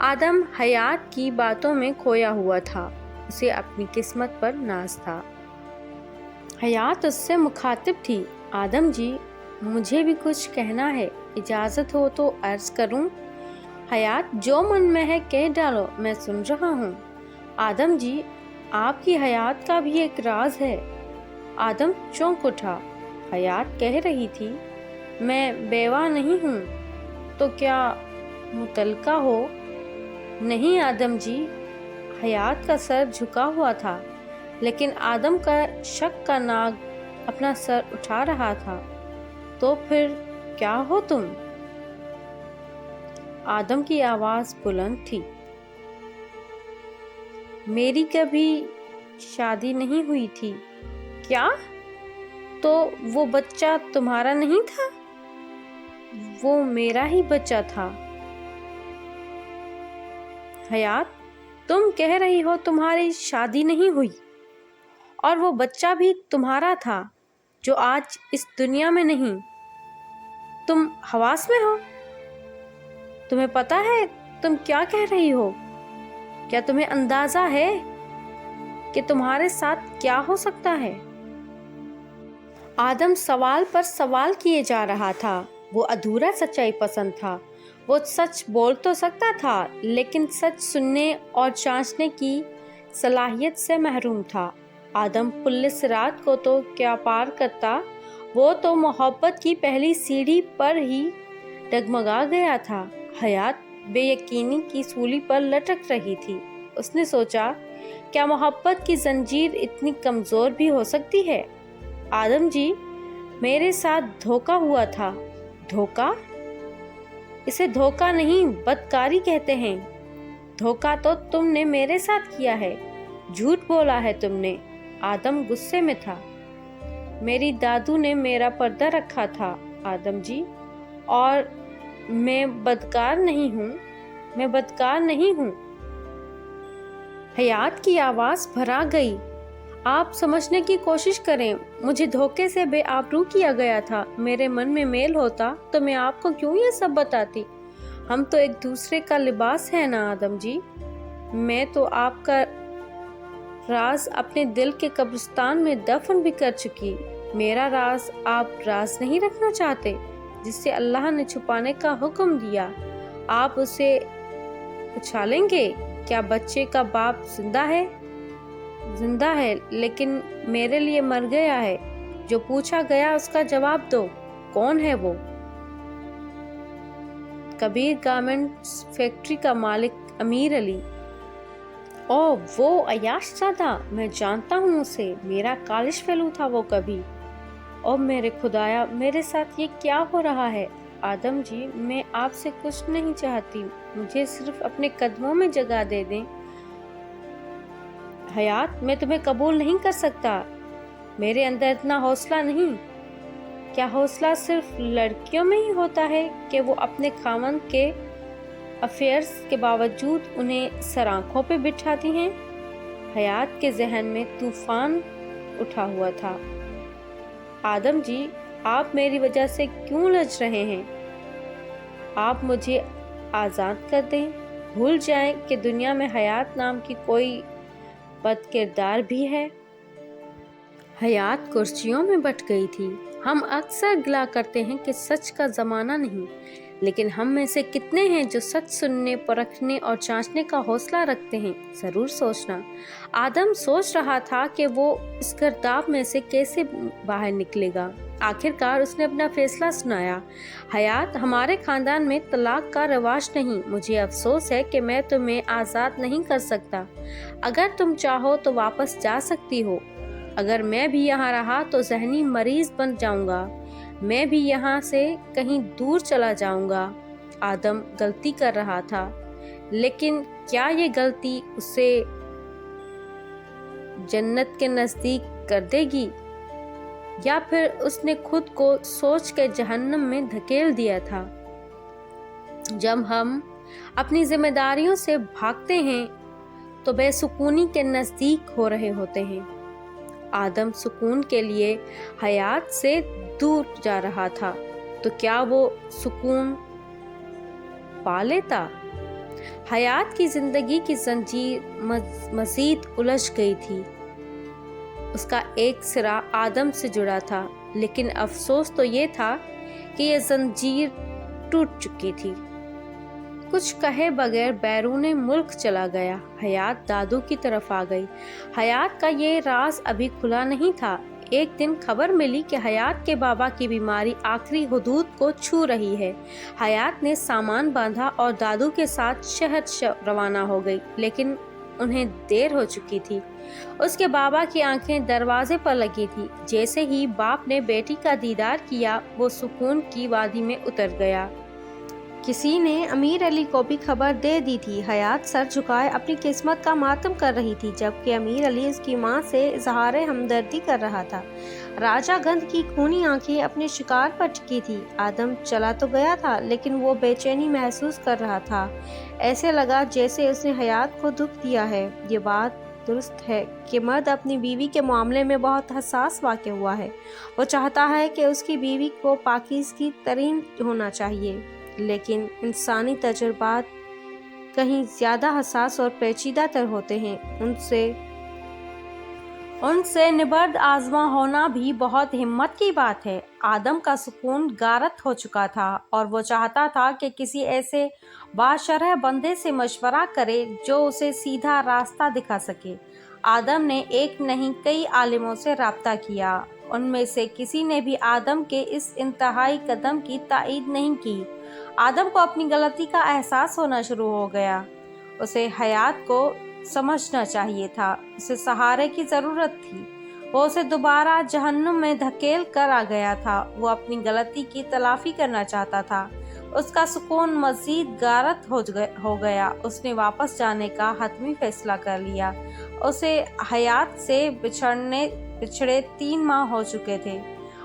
آدم حیات کی باتوں میں کھویا ہوا تھا، اسے اپنی قسمت پر ناز تھا۔ حیات اس سے مخاطب تھی، آدم جی مجھے بھی کچھ کہنا ہے، اجازت ہو تو عرض کروں؟ حیات جو من میں ہے کہہ ڈالو، میں سن رہا ہوں۔ آدم جی آپ کی حیات کا بھی ایک راز ہے۔ آدم چونک اٹھا، حیات کہہ رہی تھی میں بیوہ نہیں ہوں تو کیا مطلقہ ہو؟ نہیں آدم جی، حیات کا سر جھکا ہوا تھا، لیکن آدم کا شک کا ناگ اپنا سر اٹھا رہا تھا۔ تو پھر کیا ہو تم؟ آدم کی آواز بلند تھی، میری کبھی شادی نہیں ہوئی تھی۔ کیا؟ تو وہ بچہ تمہارا نہیں تھا؟ وہ میرا ہی بچہ تھا۔ حیات تم کہہ رہی ہو تمہاری شادی نہیں ہوئی، اور وہ بچہ بھی تمہارا تھا جو آج اس دنیا میں نہیں۔ تم حواس میں ہو؟ تمہیں پتہ ہے تم کیا کہہ رہی ہو؟ کیا تمہیں اندازہ ہے کہ تمہارے ساتھ کیا ہو سکتا ہے؟ آدم سوال پر سوال کیے جا رہا تھا، وہ ادھورا سچائی پسند تھا۔ وہ سچ بول تو سکتا تھا لیکن سچ سننے اور جانچنے کی صلاحیت سے محروم تھا۔ آدم پل صراط کو تو کیا پار کرتا، وہ تو محبت کی پہلی سیڑھی پر ہی ڈگمگا گیا تھا۔ حیات بے یقینی کی سولی پر لٹک رہی تھی۔ اس نے سوچا کیا محبت کی زنجیر اتنی کمزور بھی ہو سکتی ہے؟ آدم جی میرے ساتھ دھوکا ہوا تھا۔ دھوکا؟ اسے دھوکا نہیں بدکاری کہتے ہیں۔ دھوکا تو تم نے میرے ساتھ کیا ہے، جھوٹ بولا ہے تم نے۔ آدم غصے میں تھا، میری دادو نے میرا پردہ رکھا تھا آدم جی، اور میں بدکار نہیں ہوں، میں بدکار نہیں ہوں۔ حیات کی آواز بھرا گئی، آپ سمجھنے کی کوشش کریں، مجھے دھوکے سے بے آبرو کیا گیا تھا۔ میرے من میں میل ہوتا تو میں آپ کو کیوں یہ سب بتاتی؟ ہم تو ایک دوسرے کا لباس ہے نا آدم جی۔ میں تو آپ کا راز اپنے دل کے قبرستان میں دفن بھی کر چکی۔ میرا راز آپ راز نہیں رکھنا چاہتے، جس سے اللہ نے چھپانے کا حکم دیا، آپ اسے اچھالیں گے؟ کیا بچے کا باپ زندہ ہے؟ زندہ ہے، لیکن میرے لیے مر گیا ہے۔ جو پوچھا گیا اس کا جواب دو، کون ہے وہ؟ کبیر گارمنٹس فیکٹری کا مالک امیر علی۔ اوہ وہ عیاش زادہ، میں جانتا ہوں اسے، میرا کالج فیلو تھا وہ کبھی۔ اوہ میرے خدایا، میرے ساتھ یہ کیا ہو رہا ہے؟ آدم جی میں آپ سے کچھ نہیں چاہتی، مجھے صرف اپنے قدموں میں جگہ دے دیں۔ حیات میں تمہیں قبول نہیں کر سکتا، میرے اندر اتنا حوصلہ نہیں۔ کیا حوصلہ صرف لڑکیوں میں ہی ہوتا ہے کہ وہ اپنے خاوند کے افیئرز کے باوجود انہیں سر آنکھوں پہ بٹھاتی ہیں؟ حیات کے ذہن میں طوفان اٹھا ہوا تھا۔ آدم جی آپ میری وجہ سے کیوں لج رہے ہیں؟ آپ مجھے آزاد کر دیں، بھول جائیں کہ دنیا میں حیات نام کی کوئی بد کردار بھی ہے۔ حیات کرسیوں میں بٹ گئی تھی۔ ہم اکثر گلا کرتے ہیں کہ سچ کا زمانہ نہیں، لیکن ہم میں سے کتنے ہیں جو سچ سننے، پرکھنے اور جانچنے کا حوصلہ رکھتے ہیں؟ ضرور سوچنا۔ آدم سوچ رہا تھا کہ وہ اس گرداب میں سے کیسے باہر نکلے گا۔ آخرکار اس نے اپنا فیصلہ سنایا، حیات ہمارے خاندان میں طلاق کا رواج نہیں، مجھے افسوس ہے کہ میں تمہیں آزاد نہیں کر سکتا۔ اگر تم چاہو تو واپس جا سکتی ہو، اگر میں بھی یہاں رہا تو ذہنی مریض بن جاؤں گا، میں بھی یہاں سے کہیں دور چلا جاؤں گا۔ آدم غلطی کر رہا تھا، لیکن کیا یہ غلطی اسے جنت کے نزدیک کر دے گی، یا پھر اس نے خود کو سوچ کے جہنم میں دھکیل دیا تھا؟ جب ہم اپنی ذمہ داریوں سے بھاگتے ہیں تو بے سکونی کے نزدیک ہو رہے ہوتے ہیں۔ آدم سکون کے لیے حیات سے دور جا رہا تھا، تو کیا وہ سکون پا لیتا؟ حیات کی زندگی کی زنجیر مزید الجھ گئی تھی۔ اس کا ایک سرا آدم سے جڑا تھا، لیکن افسوس تو یہ تھا کہ یہ زنجیر ٹوٹ چکی تھی۔ کچھ کہے بغیر بیرون ملک چلا گیا۔ حیات دادو کی طرف آ گئی۔ حیات کا یہ راز ابھی کھلا نہیں تھا۔ ایک دن خبر ملی کہ حیات کے بابا کی بیماری آخری حدود کو چھو رہی ہے۔ حیات نے سامان باندھا اور دادو کے ساتھ شہر روانہ ہو گئی، لیکن انہیں دیر ہو چکی تھی۔ اس کے بابا کی آنکھیں دروازے پر لگی تھی۔ جیسے ہی باپ نے بیٹی کا دیدار کیا، وہ سکون کی وادی میں اتر گیا۔ کسی نے امیر علی کو بھی خبر دے دی تھی۔ حیات سر جھکائے اپنی قسمت کا ماتم کر رہی تھی، جبکہ امیر علی اس کی ماں سے اظہار ہمدردی کر رہا تھا۔ راجہ گند کی خونی آنکھیں اپنے شکار پر ٹکی تھی۔ آدم چلا تو گیا تھا، لیکن وہ بے چینی محسوس کر رہا تھا۔ ایسے لگا جیسے اس نے حیات کو دکھ دیا ہے۔ یہ بات درست ہے کہ مرد اپنی بیوی کے معاملے میں بہت حساس واقع ہوا ہے۔ وہ چاہتا ہے کہ اس کی بیوی کو پاکیزگی ترین ہونا چاہیے، لیکن انسانی تجربات کہیں زیادہ حساس اور پیچیدہ تر ہوتے ہیں۔ ان سے نبرد آزما ہونا بھی بہت ہمت کی بات ہے۔ آدم کا سکون غارت ہو چکا تھا اور وہ چاہتا تھا کہ کسی ایسے باشرح بندے سے مشورہ کرے جو اسے سیدھا راستہ دکھا سکے۔ آدم نے ایک نہیں کئی عالموں سے رابطہ کیا۔ ان میں سے کسی نے بھی آدم کے اس انتہائی قدم کی تائید نہیں کی۔ آدم کو اپنی غلطی کا احساس ہونا شروع ہو گیا۔ اسے حیات کو سمجھنا چاہیے تھا۔ اسے سہارے کی ضرورت تھی۔ وہ اسے دوبارہ جہنم میں دھکیل کر آ گیا تھا۔ وہ اپنی غلطی کی تلافی کرنا چاہتا تھا۔ اس کا سکون مزید غارت ہو گیا۔ اس نے واپس جانے کا حتمی فیصلہ کر لیا۔ اسے حیات سے بچھڑے 3 ماہ ہو چکے تھے۔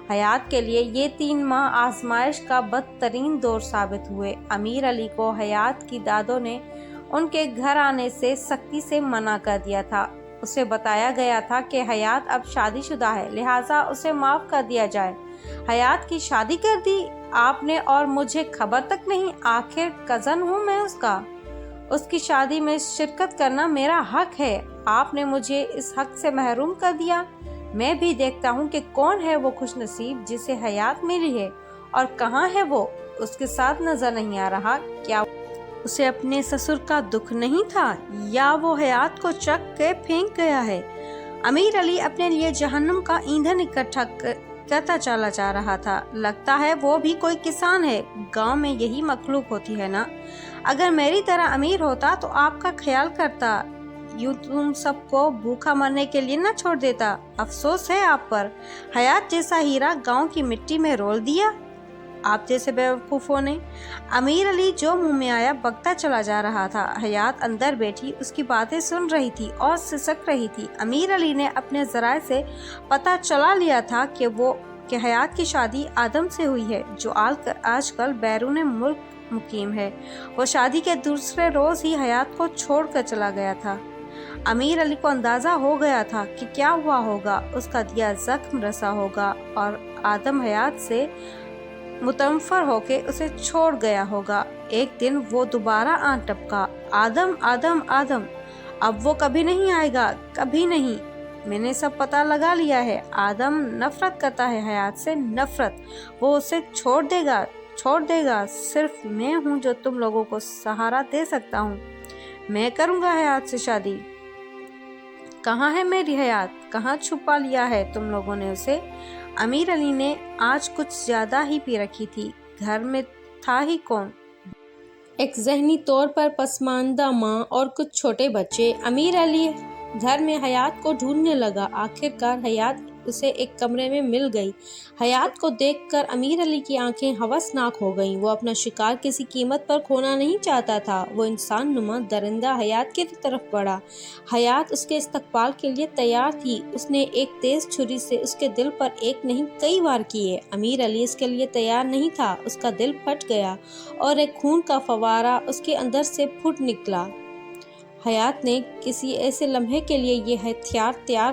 حیات کے لیے یہ 3 ماہ آزمائش کا بدترین دور ثابت ہوئے۔ امیر علی کو حیات کی دادوں نے ان کے گھر آنے سے سختی سے منع کر دیا تھا۔ اسے بتایا گیا تھا کہ حیات اب شادی شدہ ہے، لہٰذا اسے معاف کر دیا جائے۔ حیات کی شادی کر دی آپ نے اور مجھے خبر تک نہیں؟ آخر کزن ہوں میں اس کا۔ اس کی شادی میں شرکت کرنا میرا حق ہے۔ آپ نے مجھے اس حق سے محروم کر دیا۔ میں بھی دیکھتا ہوں کہ کون ہے وہ خوش نصیب جسے حیات ملی ہے، اور کہاں ہے وہ؟ اس کے ساتھ نظر نہیں آ رہا۔ کیا اسے اپنے سسر کا دکھ نہیں تھا، یا وہ حیات کو چک کے پھینک گیا ہے؟ امیر علی اپنے لیے جہنم کا ایندھن اکٹھا کرتا چلا جا رہا تھا۔ لگتا ہے وہ بھی کوئی کسان ہے۔ گاؤں میں یہی مخلوق ہوتی ہے نا؟ اگر میری طرح امیر ہوتا تو آپ کا خیال کرتا، یوں تم سب کو بھوکا مرنے کے لیے نہ چھوڑ دیتا۔ افسوس ہے آپ پر۔ حیات جیسا ہیرا گاؤں کی مٹی میں رول دیا آپ جیسے بیوقوفوں نے۔ امیر علی جو منہ میں آیا بکتا چلا جا رہا تھا۔ حیات اندر بیٹھی اس کی باتیں سن رہی تھی اور سسک رہی تھی۔ امیر علی نے اپنے ذرائع سے پتہ چلا لیا تھا کہ حیات کی شادی آدم سے ہوئی ہے، جو آج کل بیرون ملک مقیم ہے۔ وہ شادی کے دوسرے روز ہی حیات کو چھوڑ کر چلا گیا تھا۔ امیر علی کو اندازہ ہو گیا تھا کہ کیا ہوا ہوگا۔ اس کا دیا زخم رسا ہوگا اور آدم حیات سے متنفر ہو کے اسے چھوڑ گیا ہوگا۔ ایک دن وہ دوبارہ آن ٹپکا، آدم آدم آدم، اب وہ کبھی نہیں آئے گا، کبھی نہیں۔ میں نے سب پتہ لگا لیا ہے۔ آدم نفرت کرتا ہے حیات سے، نفرت۔ وہ اسے چھوڑ دے گا۔ صرف میں ہوں جو تم لوگوں کو سہارا دے سکتا ہوں۔ میں کروں گا حیات سے شادی۔ کہاں ہے میری حیات؟ کہاں چھپا لیا ہے تم لوگوں نے اسے؟ امیر علی نے آج کچھ زیادہ ہی پی رکھی تھی۔ گھر میں تھا ہی کون؟ ایک ذہنی طور پر پسماندہ ماں اور کچھ چھوٹے بچے۔ امیر علی گھر میں حیات کو ڈھونڈنے لگا۔ آخرکار حیات اسے ایک کمرے میں مل گئی۔ حیات کو دیکھ کر امیر علی کی آنکھیں ہوسناک ہو گئیں۔ وہ اپنا شکار کسی قیمت پر کھونا نہیں چاہتا تھا۔ وہ انسان نما درندہ حیات کی طرف بڑھا۔ حیات اس کے استقبال کے لیے تیار تھی۔ اس نے ایک تیز چھری سے اس کے دل پر ایک نہیں کئی وار کیے۔ امیر علی اس کے لیے تیار نہیں تھا۔ اس کا دل پھٹ گیا اور ایک خون کا فوارہ اس کے اندر سے پھوٹ نکلا۔ حیات نے کسی ایسے لمحے کے لیے یہ ہتھیار تیار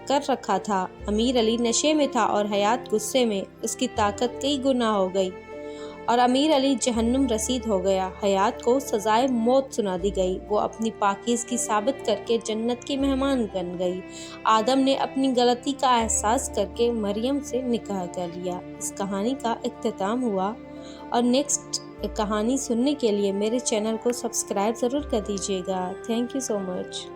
کر رکھا تھا۔ امیر علی نشے میں تھا اور حیات غصے میں۔ اس کی طاقت کئی گنا ہو گئی۔ اور امیر علی جہنم رسید ہو گیا۔ حیات کو سزائے موت سنا دی گئی۔ وہ اپنی پاکیزگی ثابت کر کے جنت کی مہمان بن گئی۔ آدم نے اپنی غلطی کا احساس کر کے مریم سے نکاح کر لیا۔ اس کہانی کا اختتام ہوا، اور نیکسٹ کہانی سننے کے لیے میرے چینل کو سبسکرائب ضرور کر دیجیے گا۔ Thank you so much.